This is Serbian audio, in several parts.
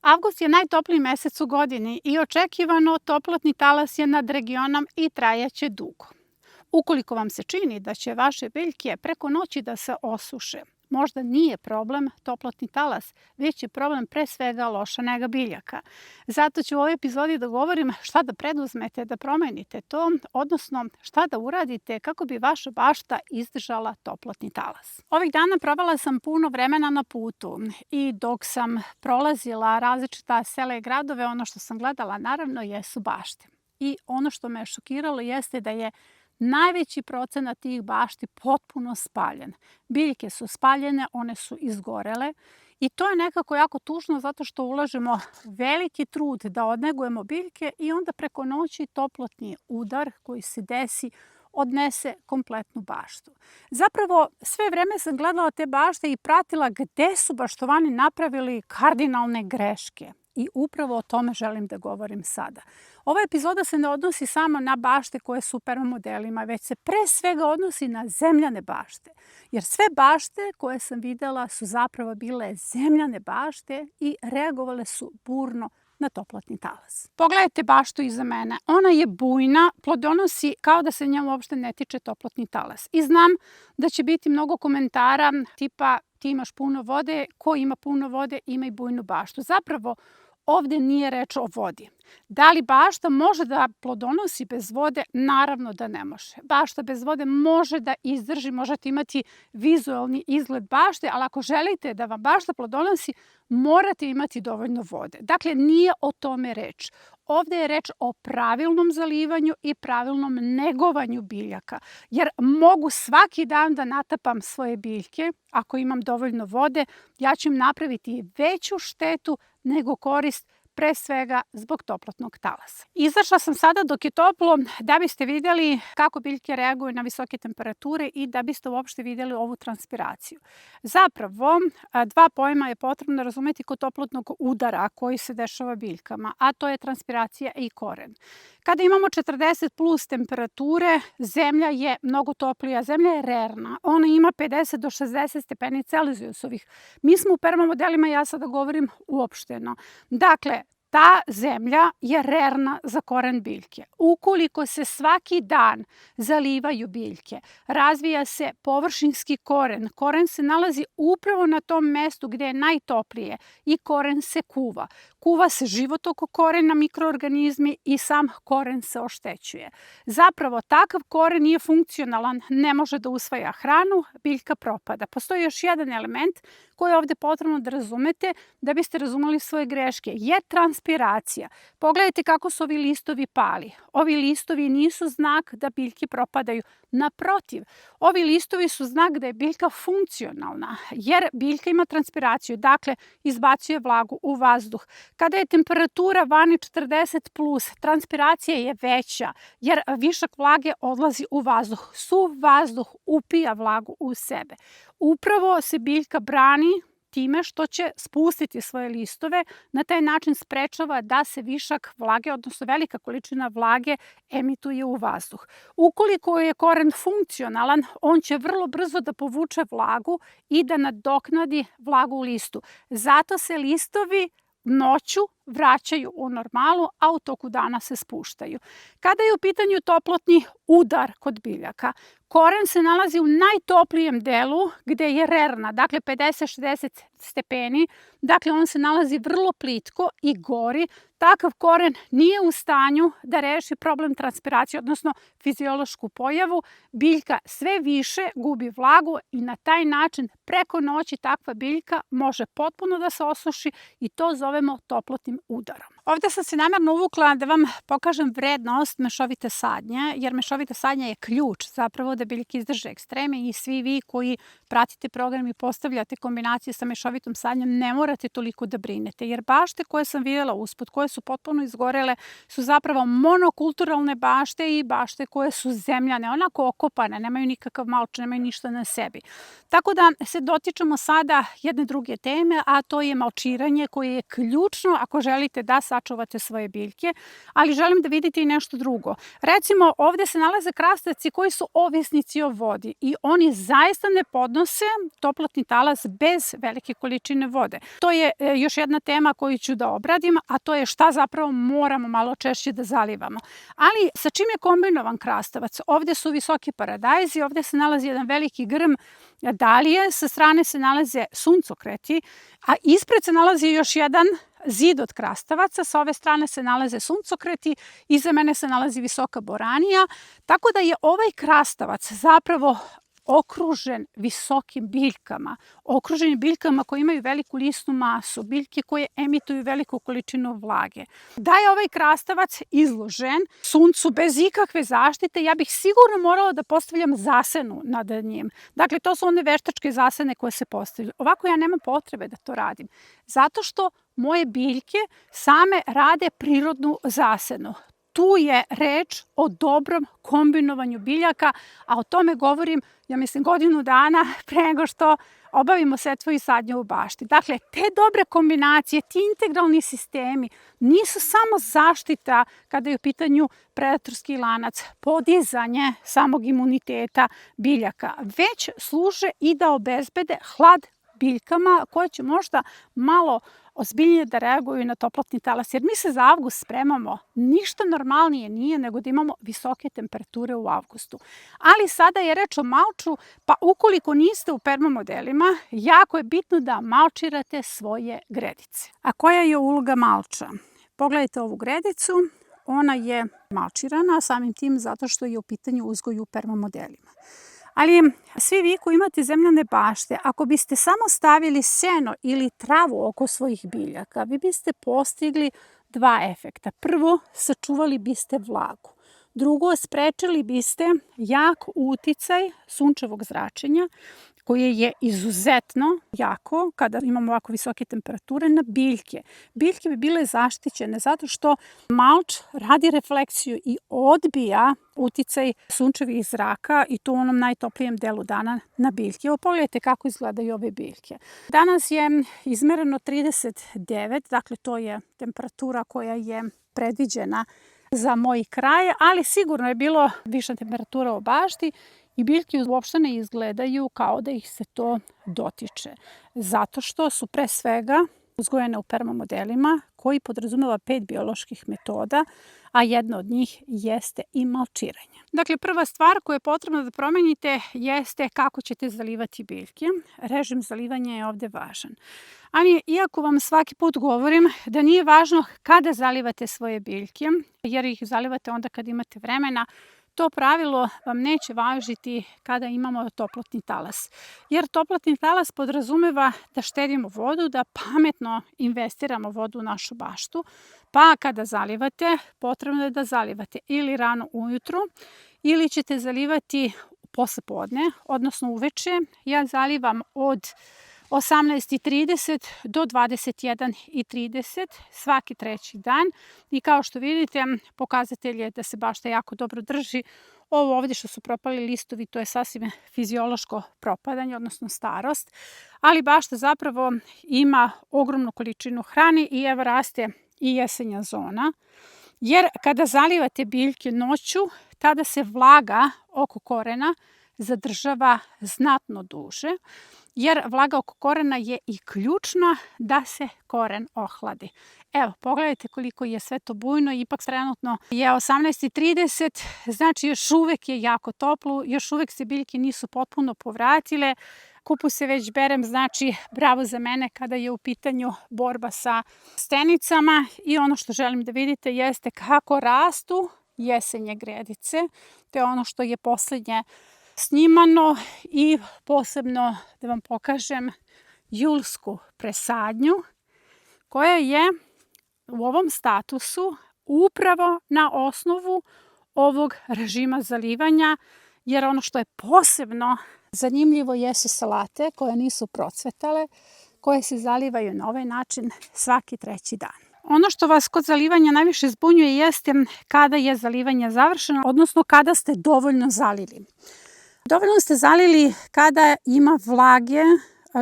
Avgust je najtopliji mesec u godini i očekivano toplotni talas je nad regionom i trajaće dugo. Ukoliko vam se čini da će vaše biljke preko noći da se osuše, možda nije problem toplotni talas, već je problem pre svega loša nega biljaka. Zato ću u ovoj epizodi da govorim šta da preduzmete da promenite to, odnosno šta da uradite kako bi vaša bašta izdržala toplotni talas. Ovih dana provela sam puno vremena na putu i dok sam prolazila različita sela i gradove, ono što sam gledala naravno jesu bašte. I ono što me je šokiralo jeste da je najveći procenat tih bašti potpuno spaljen. Biljke su spaljene, one su izgorele i to je nekako jako tužno zato što ulažemo veliki trud da odnegujemo biljke i onda preko noći toplotni udar koji se desi odnese kompletnu baštu. Zapravo, sve vreme sam gledala te bašte i pratila gde su baštovani napravili kardinalne greške. I upravo o tome želim da govorim sada. Ova epizoda se ne odnosi samo na bašte koje su u permomodelima, već se pre svega odnosi na zemljane bašte. Jer sve bašte koje sam videla su zapravo bile zemljane bašte i reagovale su burno na toplotni talas. Pogledajte baštu iza mene. Ona je bujna, plodonosi kao da se njemu uopšte ne tiče toplotni talas. I znam da će biti mnogo komentara tipa ti imaš puno vode, ko ima puno vode ima i bujnu baštu. Zapravo, ovde nije reč o vodi. Da li bašta može da plodonosi bez vode? Naravno da ne može. Bašta bez vode može da izdrži, možete imati vizualni izgled bašte, ali ako želite da vam bašta plodonosi, morate imati dovoljno vode. Dakle, nije o tome reč. Ovde je reč o pravilnom zalivanju i pravilnom negovanju biljaka, jer mogu svaki dan da natapam svoje biljke. Ako imam dovoljno vode, ja ću im napraviti veću štetu nego korist, pre svega zbog toplotnog talasa. Izašla sam sada dok je toplo da biste vidjeli kako biljke reaguju na visoke temperature i da biste uopšte vidjeli ovu transpiraciju. Zapravo, dva pojma je potrebno razumeti kod toplotnog udara koji se dešava biljkama, a to je transpiracija i koren. Kada imamo 40 plus temperature, zemlja je mnogo toplija, zemlja je rerna, ona ima 50 do 60 stepeni Celzijusovih. Mi smo u permomodelima, ja sada govorim uopšteno. Dakle, ta zemlja je rerna za koren biljke. Ukoliko se svaki dan zalivaju biljke, razvija se površinski koren. Koren se nalazi upravo na tom mestu gde je najtoplije i koren se kuva. Kuva se život oko korena, mikroorganizmi i sam koren se oštećuje. Zapravo, takav koren nije funkcionalan, ne može da usvaja hranu, biljka propada. Postoji još jedan element koji je ovde potrebno da razumete da biste razumeli svoje greške, je transpiracija. Pogledajte kako su ovi listovi pali. Ovi listovi nisu znak da biljke propadaju. Naprotiv, ovi listovi su znak da je biljka funkcionalna, jer biljka ima transpiraciju, dakle izbacuje vlagu u vazduh. Kada je temperatura vani 40 plus, transpiracija je veća, jer višak vlage odlazi u vazduh. Suv vazduh upija vlagu u sebe. Upravo se biljka brani time što će spustiti svoje listove, na taj način sprečava da se višak vlage, odnosno velika količina vlage emituje u vazduh. Ukoliko je koren funkcionalan, on će vrlo brzo da povuče vlagu i da nadoknadi vlagu u listu. Zato se listovi noću vraćaju u normalu, a u toku dana se spuštaju. Kada je u pitanju toplotni udar kod biljaka, koren se nalazi u najtoplijem delu gde je rerna, dakle 50-60 stepeni, dakle on se nalazi vrlo plitko i gori. Takav koren nije u stanju da reši problem transpiracije, odnosno fiziološku pojavu. Biljka sve više gubi vlagu i na taj način preko noći takva biljka može potpuno da se osuši i to zovemo toplotnim udarom. Ovde sam se namerno uvukla da vam pokažem vrednost mešovite sadnje, jer mešovita sadnja je ključ zapravo da biljke izdrže ekstreme i svi vi koji pratite program i postavljate kombinacije sa mešovitom sadnjom ne morate toliko da brinete, jer bašte koje sam vidjela usput, koje su potpuno izgorele, su zapravo monokulturalne bašte i bašte koje su zemljane, onako okopane, nemaju nikakav malč, nemaju ništa na sebi. Tako da se dotičemo sada jedne druge teme, a to je malčiranje koje je ključno ako želite da sačuvate svoje biljke, ali želim da vidite i nešto drugo. Recimo, ovde se nalaze krastavci koji su ovisnici o vodi i oni zaista ne podnose toplotni talas bez velike količine vode. To je još jedna tema koju ću da obradim, a to je šta zapravo moramo malo češće da zalivamo. Ali sa čim je kombinovan krastavac? Ovde su visoki paradajzi, ovde se nalazi jedan veliki grm dalije, sa strane se nalaze suncokreti, a ispred se nalazi još jedan zid od krastavaca, sa ove strane se nalaze suncokreti, iza mene se nalazi visoka boranija, tako da je ovaj krastavac zapravo okružen visokim biljkama, okružen biljkama koje imaju veliku lisnu masu, biljke koje emituju veliku količinu vlage. Da je ovaj krastavac izložen suncu bez ikakve zaštite, ja bih sigurno morala da postavljam zasenu nad njim. Dakle, to su one veštačke zasene koje se postavljaju. Ovako ja nemam potrebe da to radim, zato što moje biljke same rade prirodnu zasenu. Tu je reč o dobrom kombinovanju biljaka, a o tome govorim, ja mislim, godinu dana pre nego što obavimo setvu i sadnju u bašti. Dakle, te dobre kombinacije, ti integralni sistemi nisu samo zaštita kada je u pitanju predatorski lanac, podizanje samog imuniteta biljaka, već služe i da obezbede hlad biljkama koje će možda malo ozbiljnije da reaguju na toplotni talas, jer mi se za avgust spremamo. Ništa normalnije nije nego da imamo visoke temperature u avgustu. Ali sada je reč o malču, pa ukoliko niste u permamodelima, jako je bitno da malčirate svoje gredice. A koja je uloga malča? Pogledajte ovu gredicu, ona je malčirana, samim tim zato što je u pitanju uzgoj u permamodelima. Ali svi vi koji imate zemljane bašte, ako biste samo stavili seno ili travu oko svojih biljaka, vi biste postigli dva efekta. Prvo, sačuvali biste vlagu. Drugo, sprečili biste jak uticaj sunčevog zračenja, koje je izuzetno jako kada imamo ovako visoke temperature na biljke. Biljke bi bile zaštićene zato što malč radi refleksiju i odbija uticaj sunčevih zraka i to u onom najtoplijem delu dana na biljke. Evo pogledajte kako izgledaju ove biljke. Danas je izmereno 39, dakle to je temperatura koja je predviđena za moj kraj, ali sigurno je bilo viša temperatura u bašti i biljke uopšte ne izgledaju kao da ih se to dotiče. Zato što su pre svega uzgojene u permamodelima koji podrazumeva 5 bioloških metoda, a jedna od njih jeste i malčiranje. Dakle, prva stvar koju je potrebno da promenite jeste kako ćete zalivati biljke. Režim zalivanja je ovde važan. Ali iako vam svaki put govorim da nije važno kada zalivate svoje biljke, jer ih zalivate onda kad imate vremena, to pravilo vam neće važiti kada imamo toplotni talas. Jer toplotni talas podrazumeva da štedimo vodu, da pametno investiramo vodu u našu baštu, pa kada zalivate, potrebno je da zalivate ili rano ujutru, ili ćete zalivati posle podne, odnosno uveče. Ja zalivam od 18:30 do 21:30 svaki treći dan i kao što vidite pokazatelj je da se bašta jako dobro drži. Ovo ovdje što su propali listovi to je sasvim fiziološko propadanje, odnosno starost, ali bašta zapravo ima ogromnu količinu hrane i evo raste i jesenja zona. Jer kada zalivate biljke noću, tada se vlaga oko korena zadržava znatno duže, jer vlaga oko korena je i ključna da se koren ohladi. Evo, pogledajte koliko je sve to bujno, ipak trenutno je 18:30, znači još uvek je jako toplo, još uvek se biljke nisu potpuno povratile, kupus se već berem, znači bravo za mene kada je u pitanju borba sa stenicama i ono što želim da vidite jeste kako rastu jesenje gredice, to je ono što je poslednje snimano i posebno da vam pokažem julsku presadnju koja je u ovom statusu upravo na osnovu ovog režima zalivanja, jer ono što je posebno zanimljivo jesu salate koje nisu procvetale, koje se zalivaju na ovaj način svaki treći dan. Ono što vas kod zalivanja najviše zbunjuje jeste kada je zalivanje završeno, odnosno kada ste dovoljno zalili. Dovoljno ste zalili kada ima vlage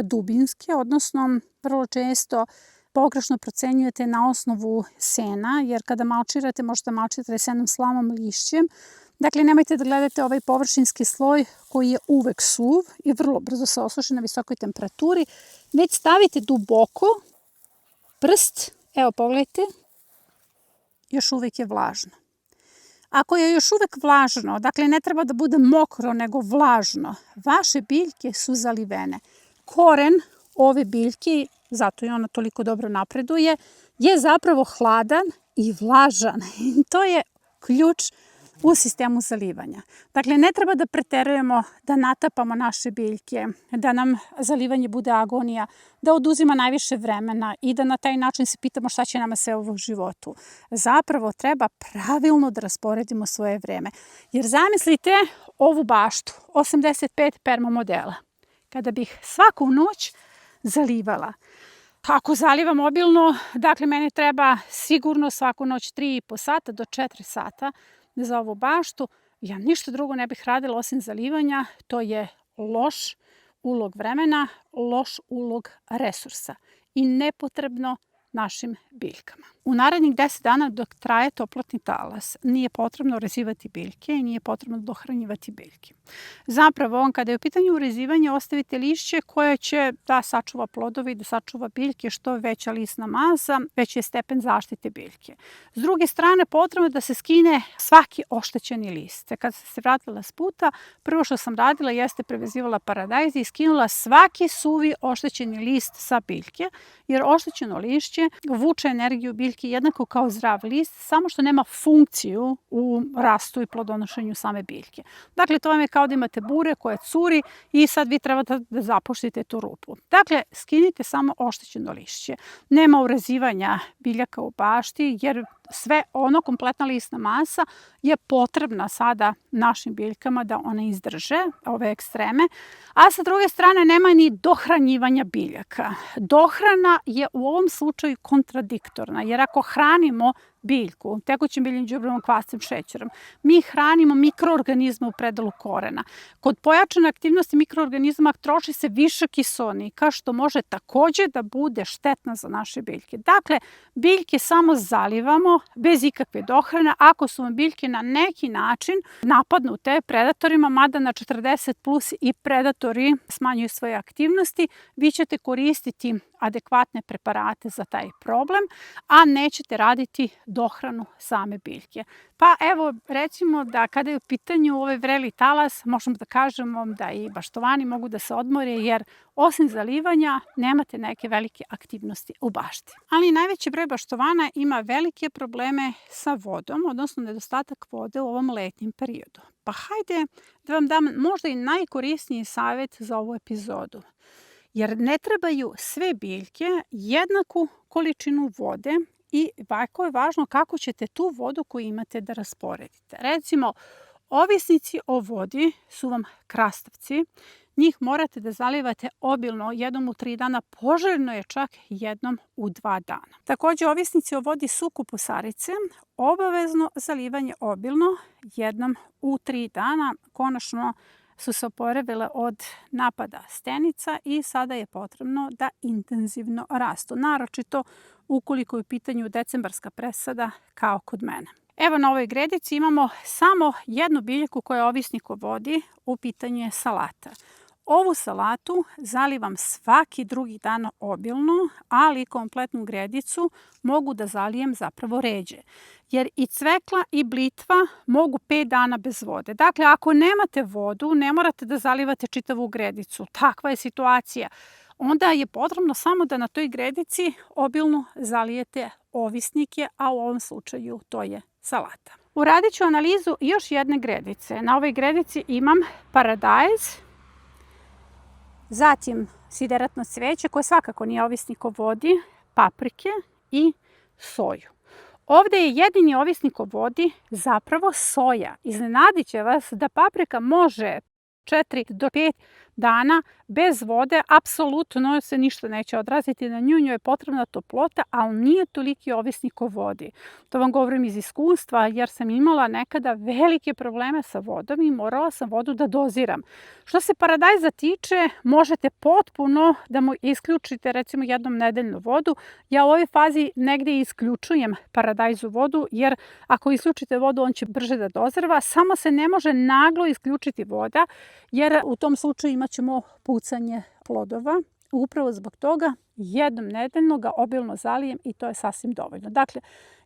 dubinske, odnosno vrlo često pogrešno procenjujete na osnovu sena, jer kada malčirate, možete malčirati senom, slamom, lišćem. Dakle, nemojte da gledate ovaj površinski sloj koji je uvek suv i vrlo brzo se osuši na visokoj temperaturi, već stavite duboko prst, evo pogledajte, još uvek je vlažno. Ako je još uvek vlažno, dakle ne treba da bude mokro nego vlažno, vaše biljke su zalivene. Koren ove biljke, zato i ona toliko dobro napreduje, je zapravo hladan i vlažan. To je ključ u sistemu zalivanja. Dakle, ne treba da preterujemo, da natapamo naše biljke, da nam zalivanje bude agonija, da oduzima najviše vremena i da na taj način se pitamo šta će nama sve u životu. Zapravo treba pravilno da rasporedimo svoje vreme. Jer zamislite ovu baštu, 85 perma modela. Kada bih svaku noć zalivala. Ako zalivam obilno, dakle mene treba sigurno svaku noć 3,5 sata do 4 sata za ovu baštu. Ja ništa drugo ne bih radila osim zalivanja. To je loš ulog vremena, loš ulog resursa i nepotrebno našim biljkama. U narednih 10 dana dok traje toplotni talas nije potrebno urezivati biljke i nije potrebno dohranjivati biljke. Zapravo, kada je u pitanju urezivanje, ostavite lišće koje će da sačuva plodove i da sačuva biljke, što veća lisna masa, veći je stepen zaštite biljke. S druge strane, potrebno je da se skine svaki oštećeni list. Kad sam se vratila s puta, prvo što sam radila jeste prevezivala paradajz i skinula svaki suvi oštećeni list sa biljke, jer oštećeno lišće vuče energiju biljke jednako kao zdrav list, samo što nema funkciju u rastu i plodonošenju same biljke. Dakle, to vam je kao da imate bure koje curi i sad vi trebate da zapuštite tu rupu. Dakle, skinite samo oštećeno lišće. Nema urezivanja biljaka u bašti, jer sve ono, kompletna lisna masa je potrebna sada našim biljkama da one izdrže ove ekstreme, a sa druge strane nema ni dohranjivanja biljaka. Dohrana je u ovom slučaju kontradiktorna, jer ako hranimo biljku tekućim biljnim đubrivom, kvascem, šećerom, mi hranimo mikroorganizme u predalu korena. Kod pojačane aktivnosti mikroorganizma troši se više kiseonika, što može takođe da bude štetna za naše biljke. Dakle, biljke samo zalivamo bez ikakve dohrane ako su vam biljke na neki način napadnute predatorima, mada na 40 plus i predatori smanjuju svoje aktivnosti, vi ćete koristiti adekvatne preparate za taj problem, a nećete raditi dohranu same biljke. Pa evo, recimo da kada je u pitanju ovaj vreli talas, možemo da kažemo da i baštovani mogu da se odmore, jer osim zalivanja nemate neke velike aktivnosti u bašti. Ali najveći broj baštovana ima velike probleme sa vodom, odnosno nedostatak vode u ovom letnjem periodu. Pa hajde da vam dam možda i najkorisniji savjet za ovu epizodu. Jer ne trebaju sve biljke jednaku količinu vode i jako je važno kako ćete tu vodu koju imate da rasporedite. Recimo, ovisnici o vodi su vam krastavci. Njih morate da zalivate obilno jednom u 3 dana, poželjno je čak jednom u 2 dana. Takođe, ovisnici o vodi su kupusarice, obavezno zalivanje obilno jednom u 3 dana. Konačno su se oporavile od napada stenica i sada je potrebno da intenzivno rastu, naročito ukoliko je u pitanju decembarska presada kao kod mene. Evo na ovoj gredici imamo samo jednu biljku koja je ovisnik o vodi, u pitanju je salata. Ovu salatu zalivam svaki drugi dan obilno, ali kompletnu gredicu mogu da zalijem zapravo ređe. Jer i cvekla i blitva mogu 5 dana bez vode. Dakle, ako nemate vodu, ne morate da zalivate čitavu gredicu. Takva je situacija. Onda je potrebno samo da na toj gredici obilno zalijete ovisnike, a u ovom slučaju to je salata. Uradit ću analizu još jedne gredice. Na ovoj gredici imam paradajz, zatim sideratno cveće koje svakako nije ovisnik o vodi, paprike i soju. Ovde je jedini ovisnik o vodi zapravo soja. Iznenadit će vas da paprika može 4 do 5 dana bez vode apsolutno se ništa neće odraziti na nju, njoj je potrebna toplota, ali nije toliki ovisnik o vodi. To vam govorim iz iskustva jer sam imala nekada velike probleme sa vodom i morala sam vodu da doziram. Što se paradajza tiče, možete potpuno da mu isključite recimo jednom nedeljno vodu. Ja u ovoj fazi negde isključujem paradajzu vodu jer ako isključite vodu on će brže da dozreva, samo se ne može naglo isključiti voda jer u tom slučaju imat ćemo pucanje plodova. Upravo zbog toga jednom nedeljno ga obilno zalijem i to je sasvim dovoljno. Dakle,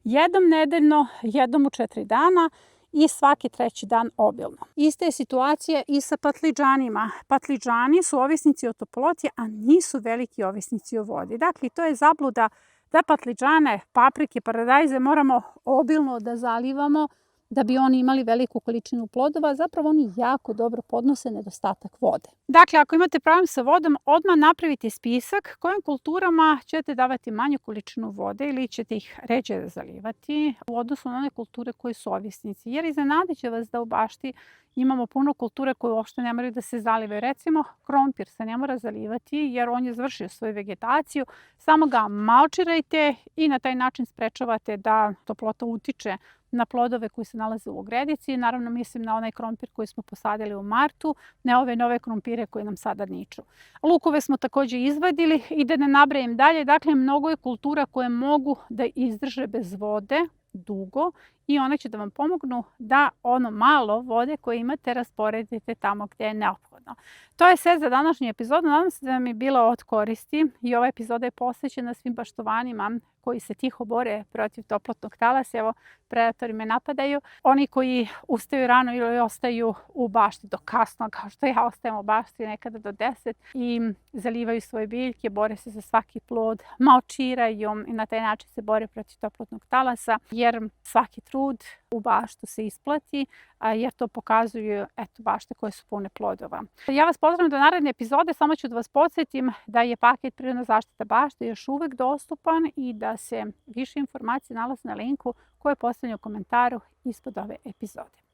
jednom nedeljno, jednom u 4 dana i svaki 3. dan obilno. Ista je situacija i sa patliđanima. Patliđani su ovisnici o toploti, a nisu veliki ovisnici o vodi. Dakle, to je zabluda da patliđane, paprike, paradajze moramo obilno da zalivamo da bi oni imali veliku količinu plodova, zapravo oni jako dobro podnose nedostatak vode. Dakle, ako imate problem sa vodom, odmah napravite spisak kojim kulturama ćete davati manju količinu vode ili ćete ih ređe zalivati u odnosu na one kulture koji su ovisnici. Jer iznenadit će vas da u bašti imamo puno kulture koje uopšte ne moraju da se zalive. Recimo, krompir se ne mora zalivati jer on je završio svoju vegetaciju. Samo ga malčirajte i na taj način sprečavate da toplota utiče na plodove koji se nalaze u ogredici. Naravno, mislim na onaj krompir koji smo posadili u martu, ne ove nove krompire koji nam sada niču. Lukove smo takođe izvadili i da ne nabrajam dalje. Dakle, mnogo je kultura koje mogu da izdrže bez vode dugo i one će da vam pomognu da ono malo vode koje imate rasporedite tamo gde je neophodno. To je sve za današnju epizodu. Nadam se da vam je bilo od koristi i ova epizoda je posvećena svim baštovanima koji se tiho bore protiv toplotnog talasa. Evo, predatori me napadaju. Oni koji ustaju rano ili ostaju u bašti do kasno, kao što ja ostajem u bašti nekada do 10 i zalivaju svoje biljke, bore se za svaki plod, malčiraju i na taj način se bore protiv toplotnog talasa, jer svaki trud u baštu se isplati, jer to pokazuju bašte koje su pune plodova. Ja vas pozdravljam do naredne epizode, samo ću da vas podsjetim da je paket Prirodna zaštita bašte još uvek dostupan i da se više informacije nalaze na linku koje je postavljeno u komentaru ispod ove epizode.